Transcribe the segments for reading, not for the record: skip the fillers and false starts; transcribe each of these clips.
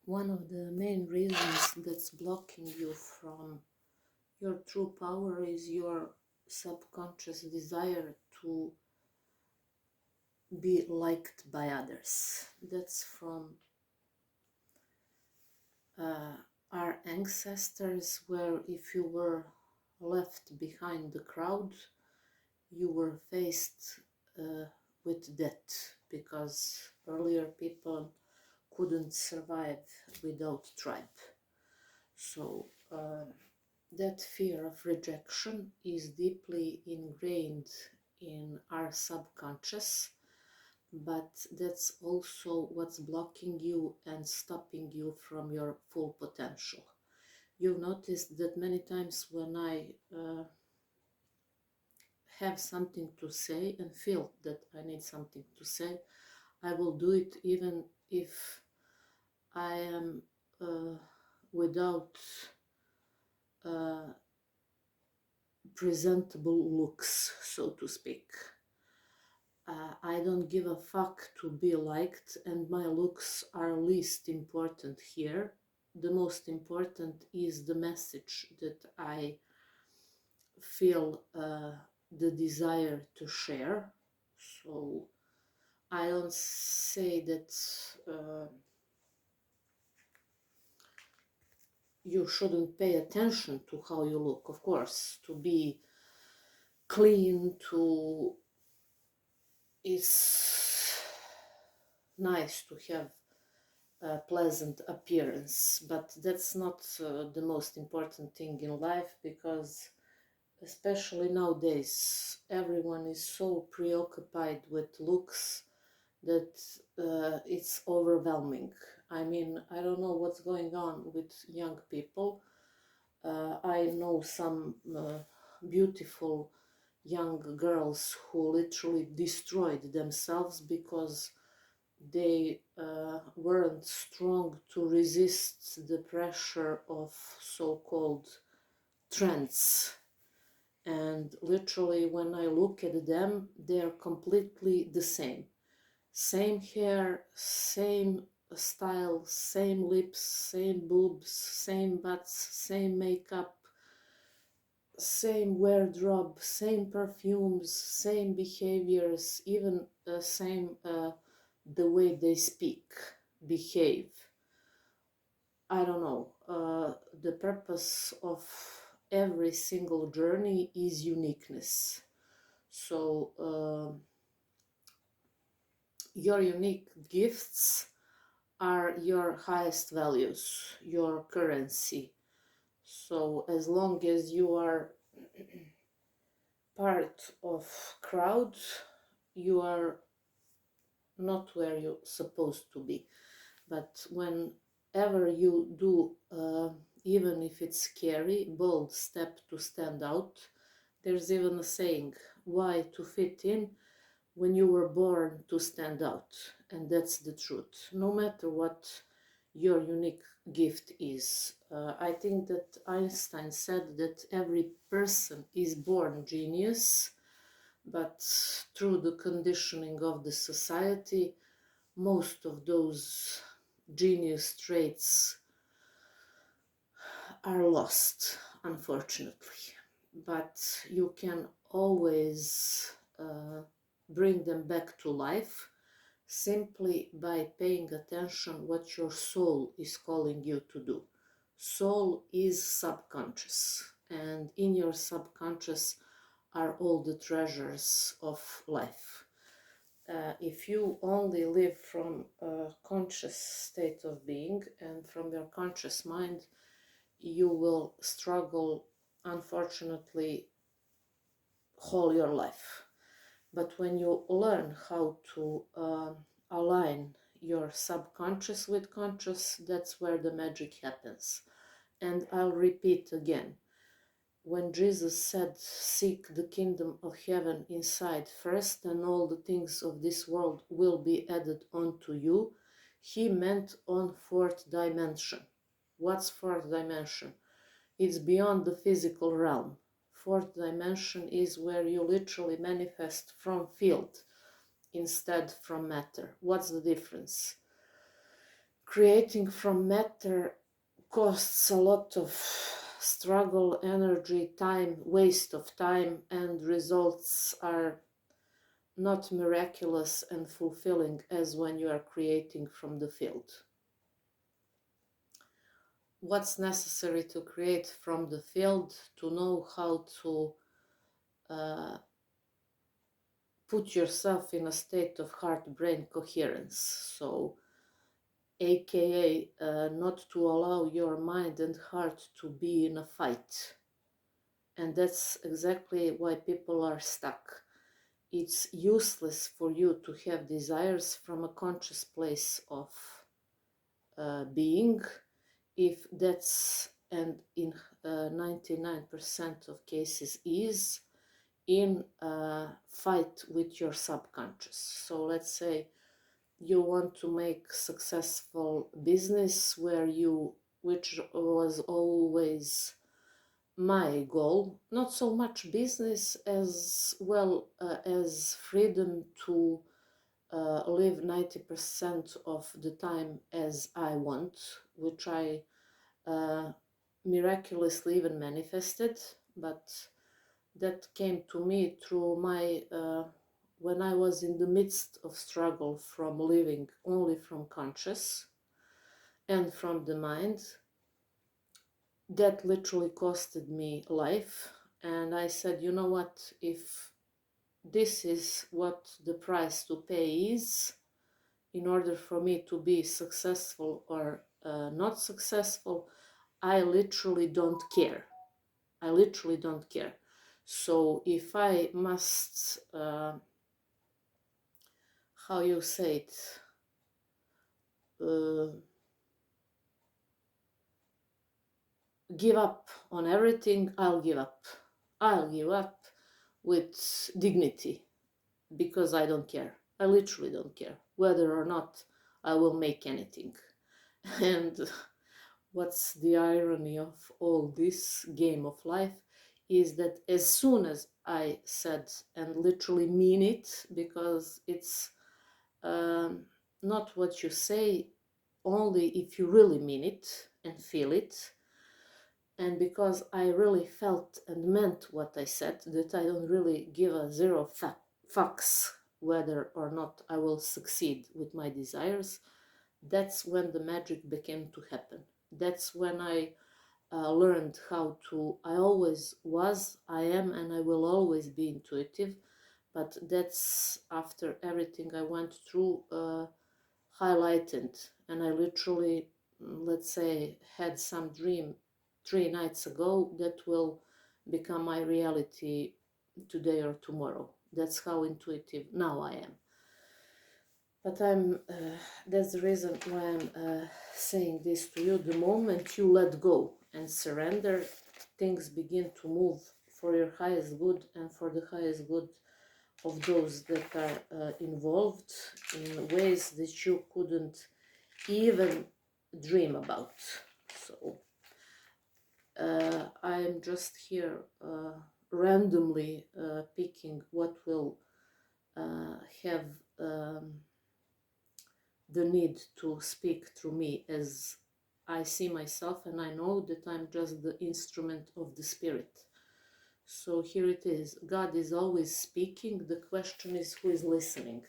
One of the main reasons that's blocking you from your true power is your subconscious desire to be liked by others. That's from our ancestors, where if you were left behind the crowd, you were faced with death, because earlier people couldn't survive without tribe. So that fear of rejection is deeply ingrained in our subconscious, but that's also what's blocking you and stopping you from your full potential. You've noticed that many times when I have something to say and feel that I need something to say, I will do it even if I am without presentable looks, so to speak. I don't give a fuck to be liked, and my looks are least important here. The most important is the message that I feel the desire to share. So I don't say that you shouldn't pay attention to how you look. Of course, to be clean, to it's nice to have a pleasant appearance, but that's not the most important thing in life, because especially nowadays everyone is so preoccupied with looks that it's overwhelming. I mean, I don't know what's going on with young people. I know some beautiful young girls who literally destroyed themselves because they weren't strong to resist the pressure of so-called trends. And literally, when I look at them, they're completely the same. Same hair, same style, same lips, same boobs, same butts, same makeup, same wardrobe, same perfumes, same behaviors, even same the way they speak, behave. I don't know. The purpose of every single journey is uniqueness. So your unique gifts are your highest values, your currency. So as long as you are part of crowd, you are not where you're supposed to be. But whenever you do, even if it's scary, bold step to stand out, there's even a saying, why to fit in when you were born to stand out? And that's the truth, no matter what your unique gift is. I think that Einstein said that every person is born genius, but through the conditioning of the society, most of those genius traits are lost, unfortunately. But you can always bring them back to life simply by paying attention what your soul is calling you to do. Soul is subconscious, and in your subconscious are all the treasures of life. If you only live from a conscious state of being and from your conscious mind, you will struggle, unfortunately, whole your life. But when you learn how to align your subconscious with conscious, that's where the magic happens. And I'll repeat again. When Jesus said, seek the kingdom of heaven inside first, and all the things of this world will be added onto you, he meant on fourth dimension. What's fourth dimension? It's beyond the physical realm. Fourth dimension is where you literally manifest from field instead from matter. What's the difference? creating from matter costs a lot of struggle, energy, time, waste of time, and results are not miraculous and fulfilling as when you are creating from the field. What's necessary to create from the field? To know how to put yourself in a state of heart-brain coherence. So, aka not to allow your mind and heart to be in a fight. And that's exactly why people are stuck. It's useless for you to have desires from a conscious place of being if that's, and in 99% of cases is, in a fight with your subconscious. So let's say you want to make successful business which was always my goal, not so much business as well as freedom to live 90% of the time as I want, which I miraculously even manifested, but that came to me through my when I was in the midst of struggle from living only from conscious and from the mind. That literally costed me life, and I said, you know what, if this is what the price to pay is in order for me to be successful or not successful, I literally don't care. I literally don't care. So if I must, how you say it, give up on everything, I'll give up. I'll give up with dignity because I don't care. I literally don't care whether or not I will make anything. And what's the irony of all this game of life is that as soon as I said, and literally mean it, because it's not what you say only if you really mean it and feel it, and because I really felt and meant what I said, that I don't really give a zero fucks whether or not I will succeed with my desires, that's when the magic began to happen. That's when I learned how to, I always was, I am, and I will always be intuitive, but that's after everything I went through highlighted, and I literally, let's say, had some dream 3 nights ago that will become my reality today or tomorrow. That's how intuitive now I am. But that's the reason why I'm saying this to you. The moment you let go and surrender, things begin to move for your highest good and for the highest good of those that are involved in ways that you couldn't even dream about. So I'm just here randomly picking what will have the need to speak through me as I see myself, and I know that I'm just the instrument of the Spirit. So here it is. God is always speaking. The question is, who is listening?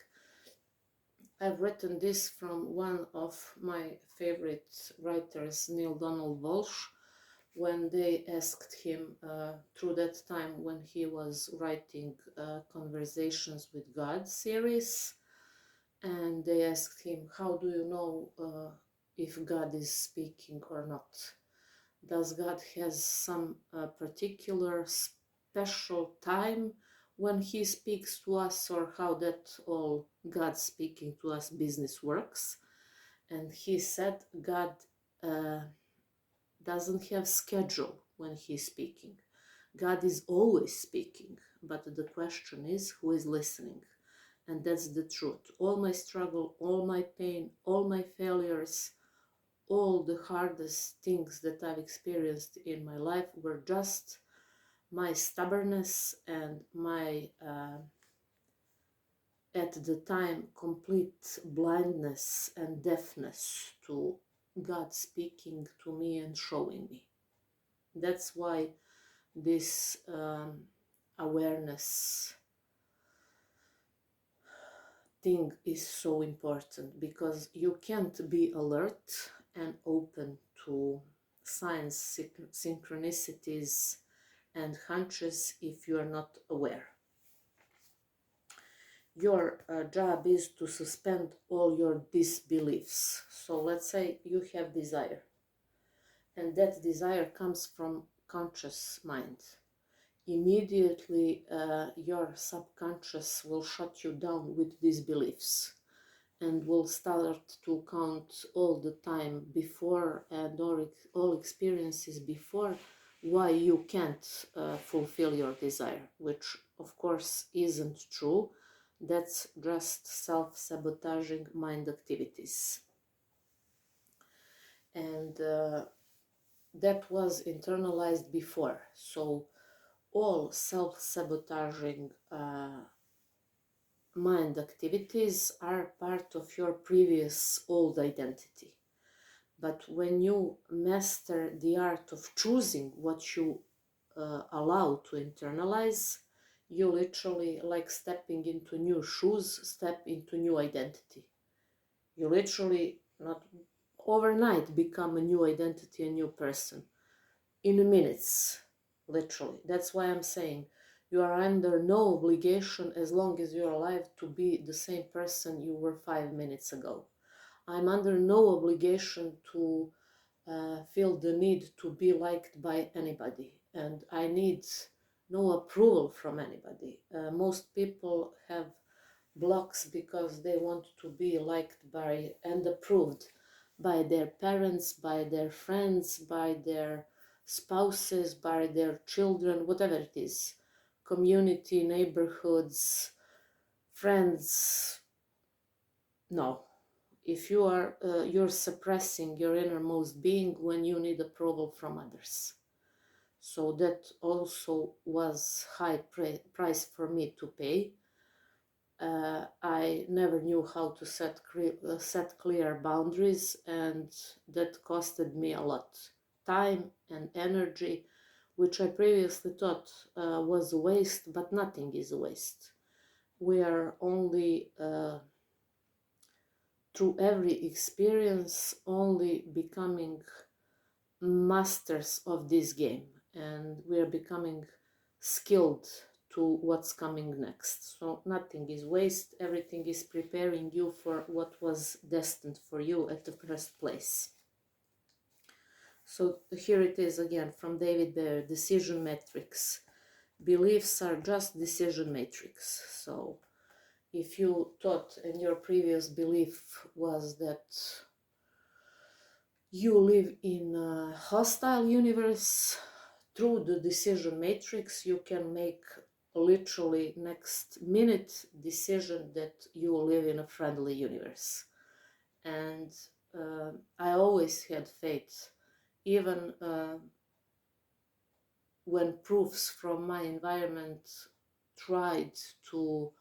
I've written this from one of my favorite writers, Neil Donald Walsh, when they asked him through that time when he was writing Conversations with God series, and they asked him, how do you know if God is speaking or not? Does God has some particular special time when he speaks to us, or how that all God speaking to us business works? And he said God doesn't have schedule when he's speaking. God is always speaking, but the question is, who is listening? And that's the truth. All my struggle, all my pain, all my failures, all the hardest things that I've experienced in my life were just my stubbornness and my at the time complete blindness and deafness to God speaking to me and showing me. That's why this awareness thing is so important, because you can't be alert and open to signs, synchronicities, and hunches if you are not aware. Your job is to suspend all your disbeliefs. So let's say you have desire, and that desire comes from conscious mind. Immediately your subconscious will shut you down with these beliefs and will start to count all the time before and all experiences before why you can't fulfill your desire, which of course isn't true. That's just self-sabotaging mind activities. And that was internalized before. So all self-sabotaging mind activities are part of your previous old identity. But when you master the art of choosing what you allow to internalize, you literally, like stepping into new shoes, step into new identity. You literally, not overnight, become a new identity, a new person. In minutes, literally. That's why I'm saying you are under no obligation, as long as you're alive, to be the same person you were 5 minutes ago. I'm under no obligation to feel the need to be liked by anybody, and I need no approval from anybody. Most people have blocks because they want to be liked by and approved by their parents, by their friends, by their spouses, by their children, whatever it is, community, neighborhoods, friends. No, if you are you're suppressing your innermost being when you need approval from others. So that also was high price for me to pay. I never knew how to set clear boundaries, and that costed me a lot time and energy, which I previously thought was a waste, but nothing is a waste. We are only through every experience only becoming masters of this game, and we are becoming skilled to what's coming next. So nothing is waste, everything is preparing you for what was destined for you at the first place. So here it is again from David Baer, Decision Matrix. Beliefs are just decision matrix. So if you thought and your previous belief was that you live in a hostile universe, through the decision matrix you can make literally next minute decision that you live in a friendly universe. And I always had faith, even when proofs from my environment tried to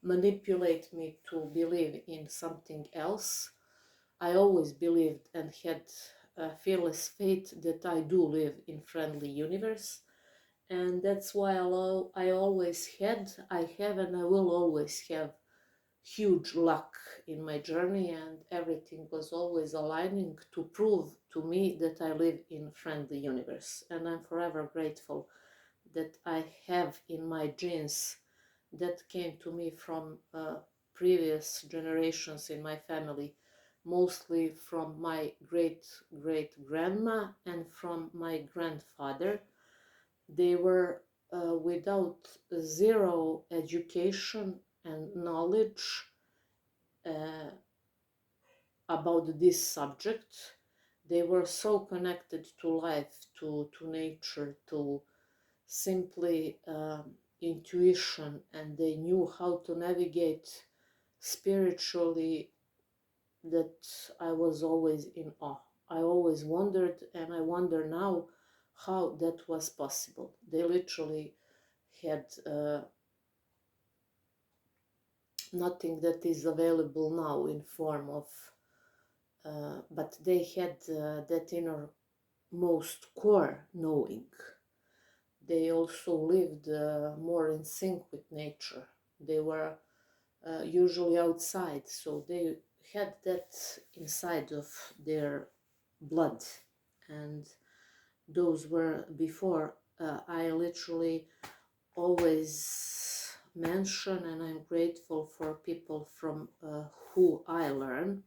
manipulate me to believe in something else. I always believed and had fearless faith that I do live in friendly universe, and that's why I always had, I have, and I will always have huge luck in my journey, and everything was always aligning to prove to me that I live in friendly universe. And I'm forever grateful that I have in my genes that came to me from previous generations in my family, mostly from my great-great-grandma and from my grandfather. They were without zero education and knowledge uh, about this subject. They were so connected to life, to nature, to simply intuition, and they knew how to navigate spiritually, that I was always in awe. I always wondered, and I wonder now how that was possible. They literally had nothing that is available now in form of, but they had that innermost core knowing. They also lived more in sync with nature. They were usually outside, so they had that inside of their blood. And those were before I literally always mention, and I'm grateful for people from who I learn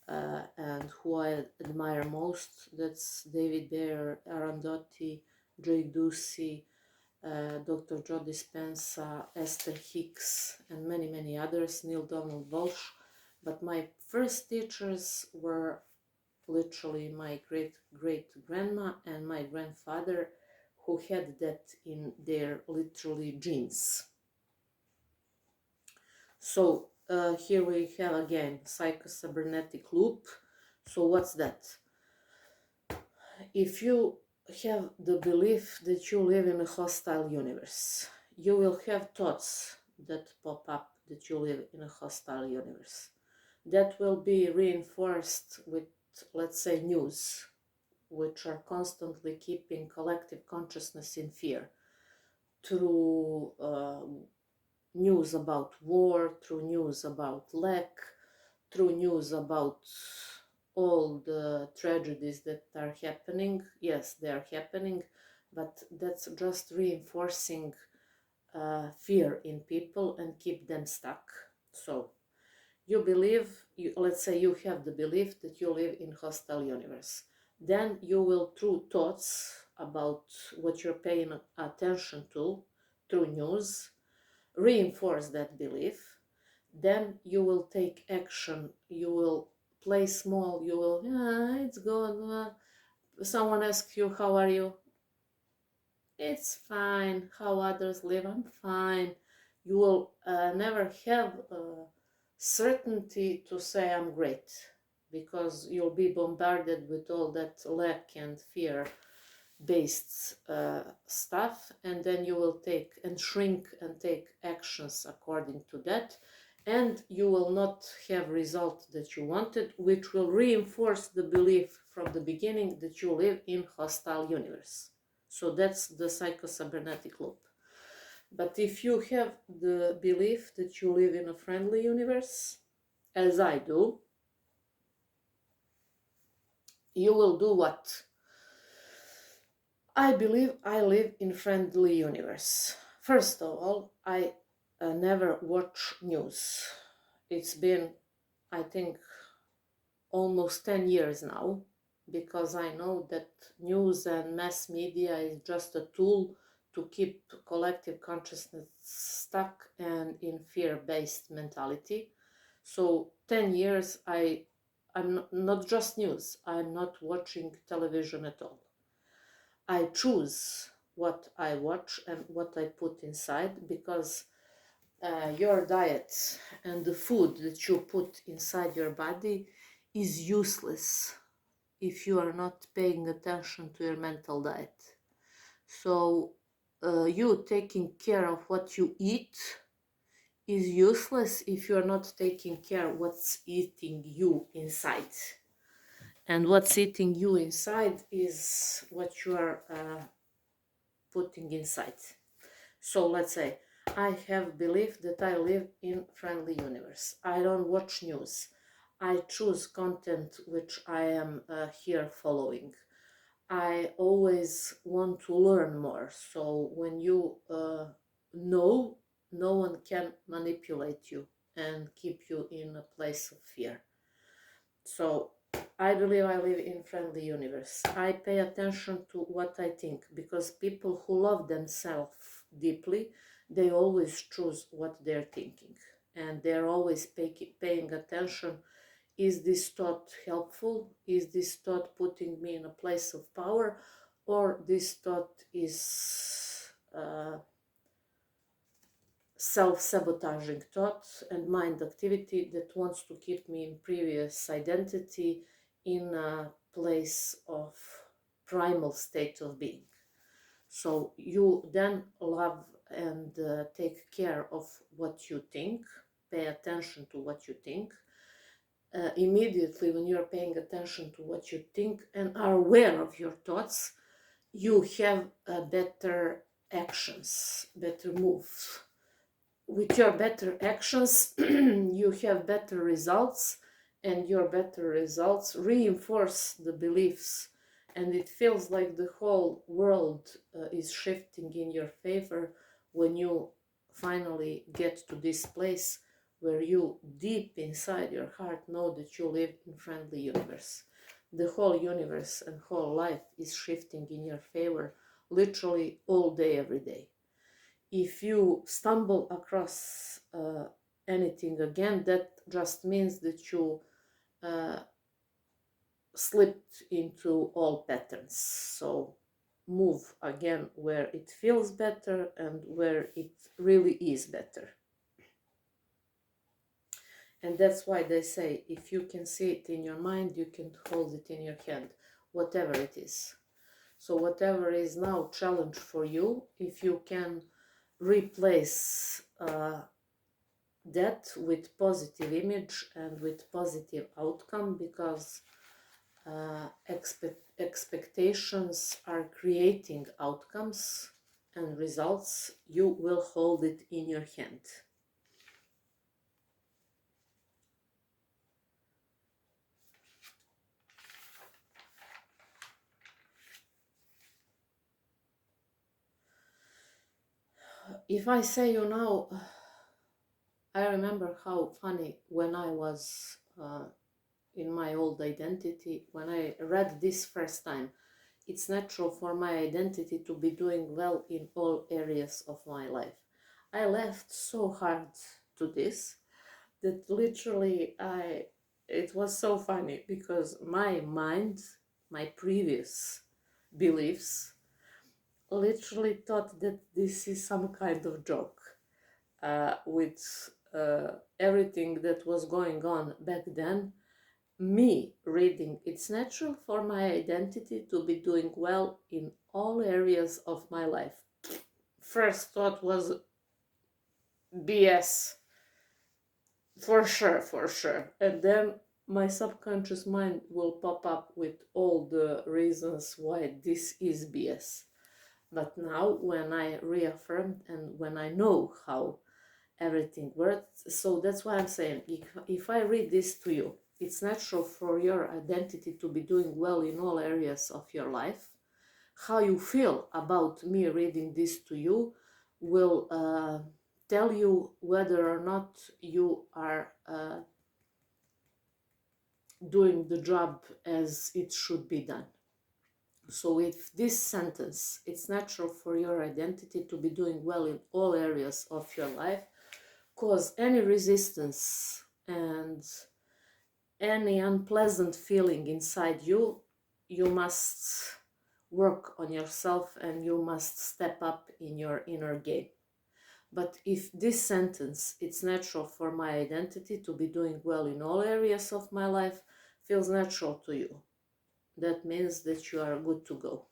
and who I admire most. That's David Bayer, Arundhati, Jake Ducey, Dr. Joe Dispenza, Esther Hicks, and many, many others, Neil Donald Walsh. But my first teachers were literally my great-great-grandma and my grandfather, who had that in their literally genes. So here we have again psychocybernetic loop. So what's that? If you have the belief that you live in a hostile universe, you will have thoughts that pop up that you live in a hostile universe. That will be reinforced with, let's say, news, which are constantly keeping collective consciousness in fear through news about war, through news about lack, through news about all the tragedies that are happening. Yes, they are happening, but that's just reinforcing fear in people and keep them stuck. So you believe, let's say you have the belief that you live in hostile universe. Then you will, through thoughts about what you're paying attention to, through news, reinforce that belief. Then you will take action. You will play small. You will, it's good. Someone asks you, how are you? It's fine. How others live? I'm fine. You will never have certainty to say I'm great, because you'll be bombarded with all that lack and fear based stuff, and then you will take and shrink and take actions according to that, and you will not have result that you wanted, which will reinforce the belief from the beginning that you live in hostile universe. So that's the psychocybernetic loop. But if you have the belief that you live in a friendly universe, as I do, you will do what? I believe I live in friendly universe. First of all, I never watch news. It's been, I think, almost 10 years now, because I know that news and mass media is just a tool to keep collective consciousness stuck and in fear-based mentality. So 10 years I'm not just news, I'm not watching television at all. I choose what I watch and what I put inside, because your diet and the food that you put inside your body is useless if you are not paying attention to your mental diet. So you taking care of what you eat is useless if you are not taking care of what's eating you inside. And what's eating you inside is what you are putting inside. So let's say I have belief that I live in friendly universe. I don't watch news. I choose content which I am here following. I always want to learn more. So when you know, no one can manipulate you and keep you in a place of fear. So I believe I live in friendly universe. I pay attention to what I think, because people who love themselves deeply, they always choose what they're thinking, and they're always paying attention. Is this thought helpful? Is this thought putting me in a place of power? Or this thought is self-sabotaging thought and mind activity that wants to keep me in previous identity, in a place of primal state of being. So you then love and take care of what you think, pay attention to what you think. Immediately when you're paying attention to what you think and are aware of your thoughts, you have better actions, better moves. With your better actions, you have better results, and your better results reinforce the beliefs, and it feels like the whole world is shifting in your favor when you finally get to this place where you deep inside your heart know that you live in friendly universe. The whole universe and whole life is shifting in your favor literally all day, every day. If you stumble across anything again, that just means that you slipped into old patterns. So move again where it feels better and where it really is better. And that's why they say, if you can see it in your mind, you can hold it in your hand, whatever it is. So whatever is now challenge for you, if you can replace that with positive image and with positive outcome, because expectations are creating outcomes and results, you will hold it in your hand. If I say you now, I remember how funny when I was in my old identity, when I read this first time. It's natural for my identity to be doing well in all areas of my life. I laughed so hard to this that literally it was so funny, because my mind, my previous beliefs, literally thought that this is some kind of joke with everything that was going on back then. Me reading, it's natural for my identity to be doing well in all areas of my life. First thought was BS, for sure. And then my subconscious mind will pop up with all the reasons why this is BS. But now, when I reaffirmed and when I know how everything works, so that's why I'm saying, if I read this to you, it's natural for your identity to be doing well in all areas of your life. How you feel about me reading this to you will tell you whether or not you are doing the job as it should be done. So with this sentence, it's natural for your identity to be doing well in all areas of your life, because any resistance and any unpleasant feeling inside you, you must work on yourself and you must step up in your inner game. But if this sentence, it's natural for my identity to be doing well in all areas of my life, feels natural to you, that means that you are good to go.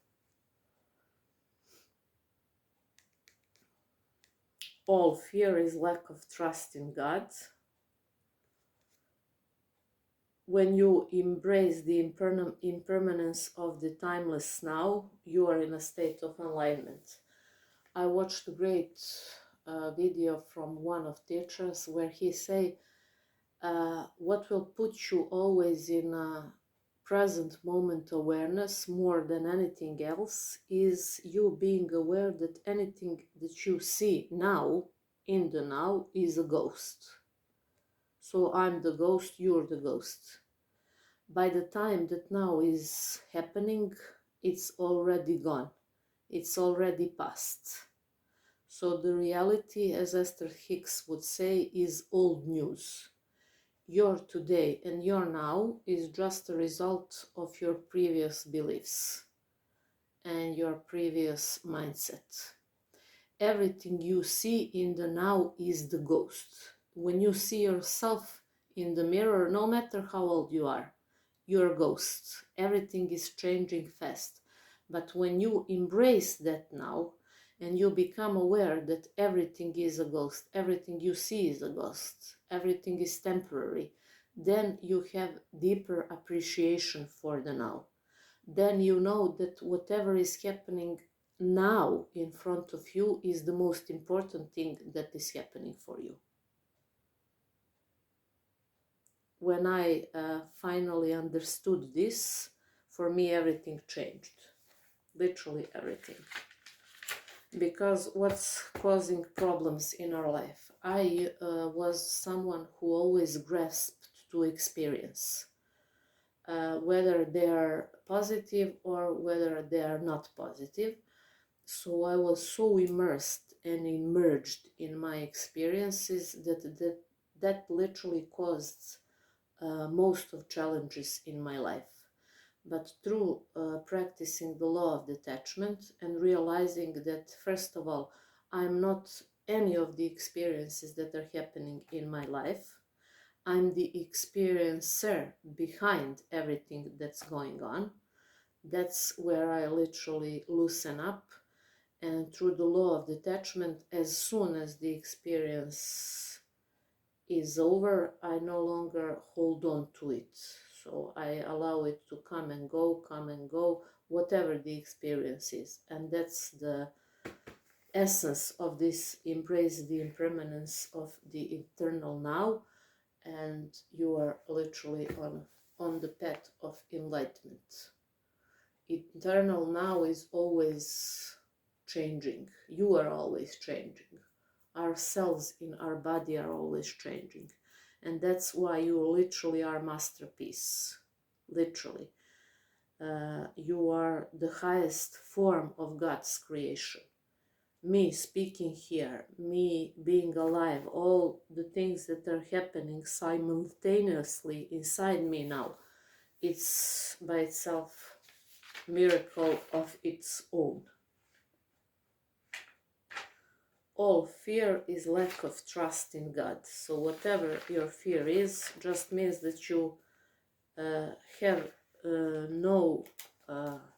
All fear is lack of trust in God. When you embrace the impermanence of the timeless now, you are in a state of alignment. I watched a great video from one of teachers where he say, what will put you always in a present moment awareness more than anything else is you being aware that anything that you see now, in the now, is a ghost. So I'm the ghost, you're the ghost. By the time that now is happening, it's already gone. It's already past. So the reality, as Esther Hicks would say, is old news. Your today and your now is just a result of your previous beliefs and your previous mindset. Everything you see in the now is the ghost. When you see yourself in the mirror, no matter how old you are, you're a ghost. Everything is changing fast. But when you embrace that now and you become aware that everything is a ghost, everything you see is a ghost, everything is temporary, then you have deeper appreciation for the now. Then you know that whatever is happening now in front of you is the most important thing that is happening for you. When I finally understood this, for me everything changed. Literally everything. Because what's causing problems in our life? I was someone who always grasped to experience, whether they are positive or whether they are not positive. So I was so immersed and immersed in my experiences that literally caused most of challenges in my life. But through practicing the law of detachment and realizing that, first of all, I'm not any of the experiences that are happening in my life. I'm the experiencer behind everything that's going on. That's where I literally loosen up. And through the law of detachment, as soon as the experience is over, I no longer hold on to it. So I allow it to come and go, whatever the experience is. And that's the essence of this: embrace the impermanence of the eternal now, and you are literally on the path of enlightenment. Eternal now is always changing. You are always changing. Our cells in our body are always changing. And that's why you literally are masterpiece. Literally. You are the highest form of God's creation. Me speaking here, me being alive, all the things that are happening simultaneously inside me now, it's by itself miracle of its own. All fear is lack of trust in God. So whatever your fear is, just means that you have no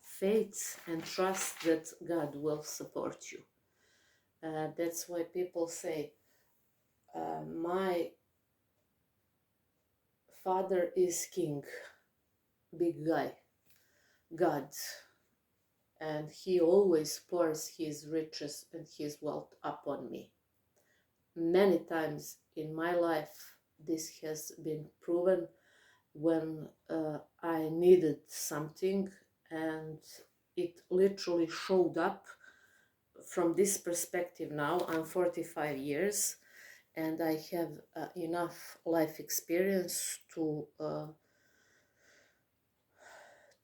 faith and trust that God will support you. That's why people say, my father is king, big guy, God, and he always pours his riches and his wealth upon me. Many times in my life this has been proven when I needed something, and it literally showed up. From this perspective now, I'm 45 years and I have enough life experience to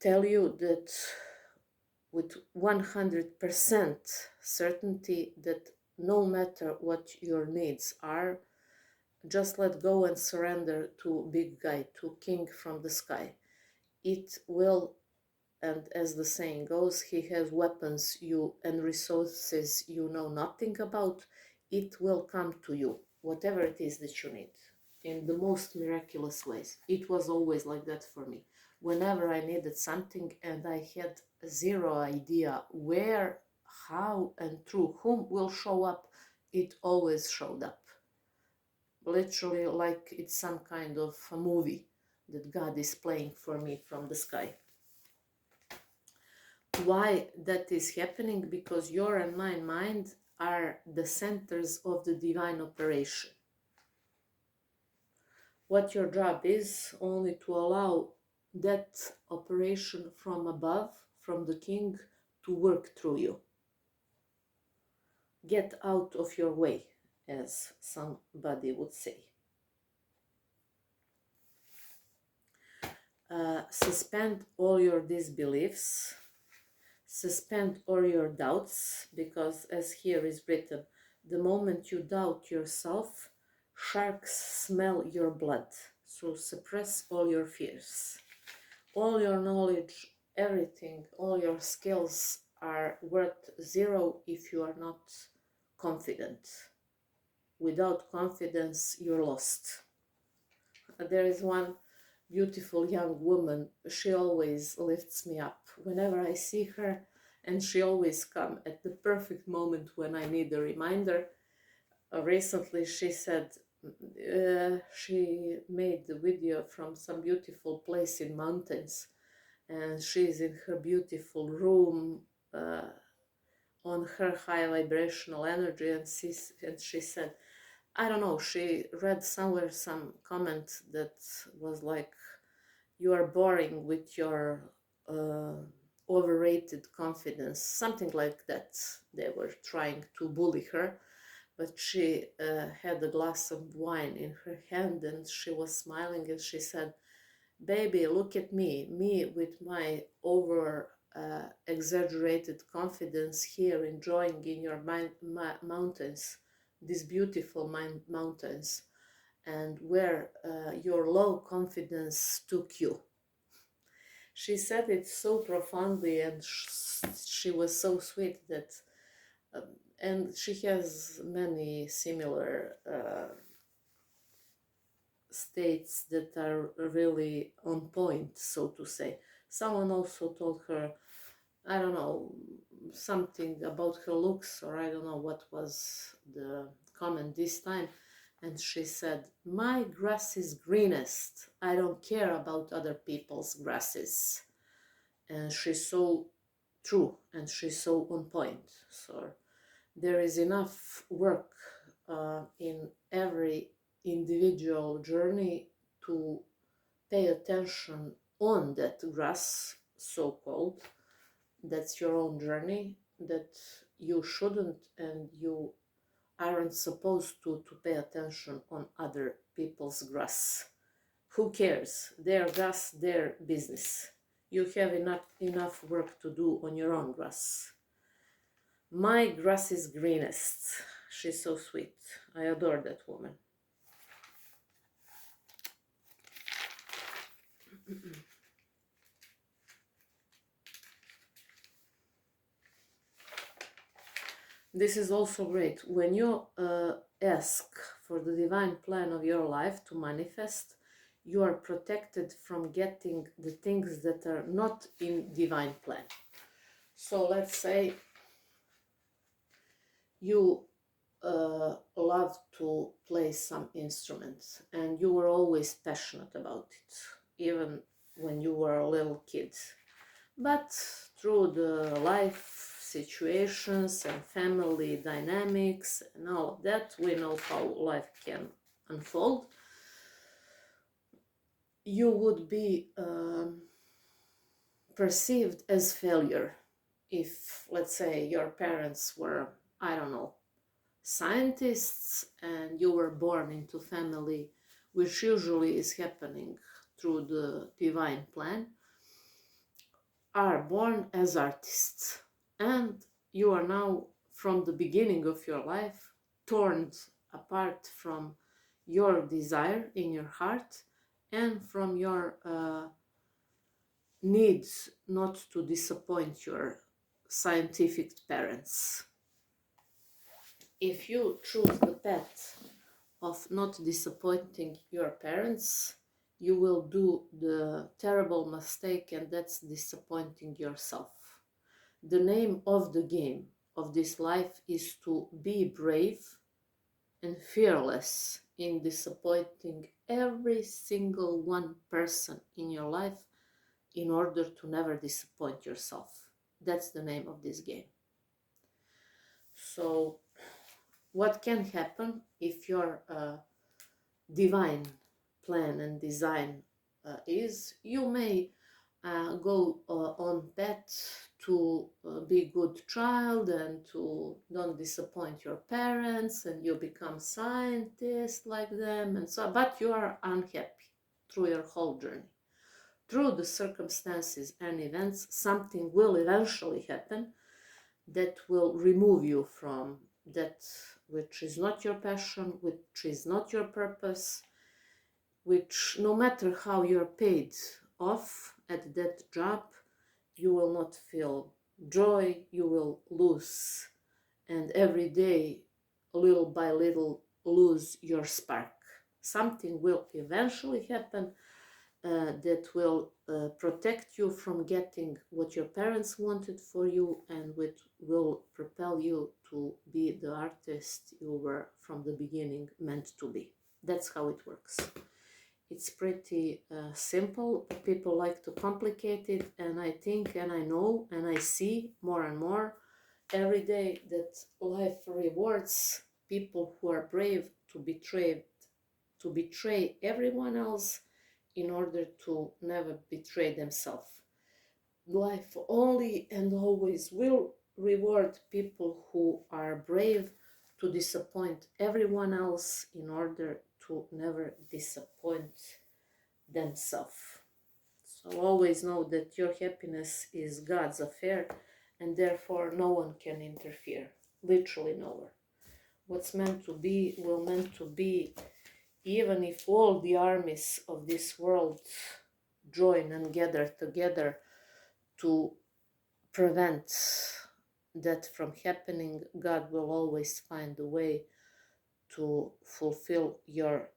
tell you that with 100% certainty that no matter what your needs are, just let go and surrender to big guy, to king from the sky. It will, and as the saying goes, he has weapons you and resources you know nothing about. It will come to you, whatever it is that you need, in the most miraculous ways. It was always like that for me. Whenever I needed something and I had zero idea where, how, and through whom will show up, it always showed up. Literally like it's some kind of a movie that God is playing for me from the sky. Why that is happening? Because your and my mind are the centers of the divine operation. What your job is only to allow that operation from above, from the king, to work through you. Get out of your way, as somebody would say. Suspend all your disbeliefs, suspend all your doubts, because as here is written, the moment you doubt yourself, sharks smell your blood. So suppress all your fears. All your knowledge, everything, all your skills are worth zero if you are not confident. Without confidence, you're lost. There is one beautiful young woman, she always lifts me up whenever I see her, and she always comes at the perfect moment when I need a reminder. Recently she said, she made the video from some beautiful place in mountains, and she's in her beautiful room on her high vibrational energy, and she said, I don't know, she read somewhere some comment that was like, you are boring with your uh, overrated confidence, something like that. They were trying to bully her, but she had a glass of wine in her hand and she was smiling and she said, baby, look at me with my over exaggerated confidence here, enjoying in your mountains, these beautiful mountains, and where your low confidence took you. She said it so profoundly, and she was so sweet that, and she has many similar states that are really on point, so to say. Someone also told her, I don't know, something about her looks, or I don't know what was the comment this time. And she said, my grass is greenest. I don't care about other people's grasses. And she's so true and she's so on point. So there is enough work in every individual journey to pay attention on that grass, so-called. That's your own journey, that you shouldn't and you aren't supposed to pay attention on other people's grass. Who cares? Their grass, their business. You have enough work to do on your own grass. My grass is greenest. She's so sweet. I adore that woman. This is also great. When you ask for the divine plan of your life to manifest, you are protected from getting the things that are not in divine plan. So let's say you love to play some instruments and you were always passionate about it, even when you were a little kid. But through the life situations and family dynamics and all of that, we know how life can unfold. You would be perceived as failure if, let's say, your parents were, I don't know, scientists and you were born into family, which usually is happening through the divine plan, are born as artists, and you are now from the beginning of your life torn apart from your desire in your heart and from your needs not to disappoint your scientific parents. If you choose the path of not disappointing your parents, you will do the terrible mistake, and that's disappointing yourself. The name of the game of this life is to be brave and fearless in disappointing every single one person in your life in order to never disappoint yourself. That's the name of this game. So what can happen if your divine plan and design is, you may go on path to be good child and to don't disappoint your parents, and you become scientist like them and so, but you are unhappy through your whole journey. Through the circumstances and events, something will eventually happen that will remove you from that which is not your passion, which is not your purpose, which no matter how you're paid off at that job, you will not feel joy, you will lose, and every day, little by little, lose your spark. Something will eventually happen that will protect you from getting what your parents wanted for you, and which will propel you to be the artist you were from the beginning meant to be. That's how it works. It's pretty simple. People like to complicate it, and I think and I know and I see more and more every day that life rewards people who are brave to betray everyone else in order to never betray themselves. Life only and always will reward people who are brave to disappoint everyone else in order to never disappoint themselves. So always know that your happiness is God's affair, and therefore no one can interfere. Literally no one. What's meant to be will meant to be, even if all the armies of this world join and gather together to prevent that from happening. God will always find a way to fulfill your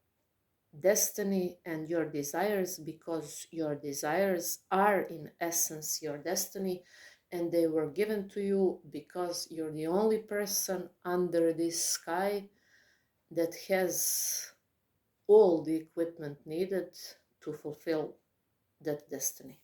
destiny and your desires, because your desires are in essence your destiny, and they were given to you because you're the only person under this sky that has all the equipment needed to fulfill that destiny.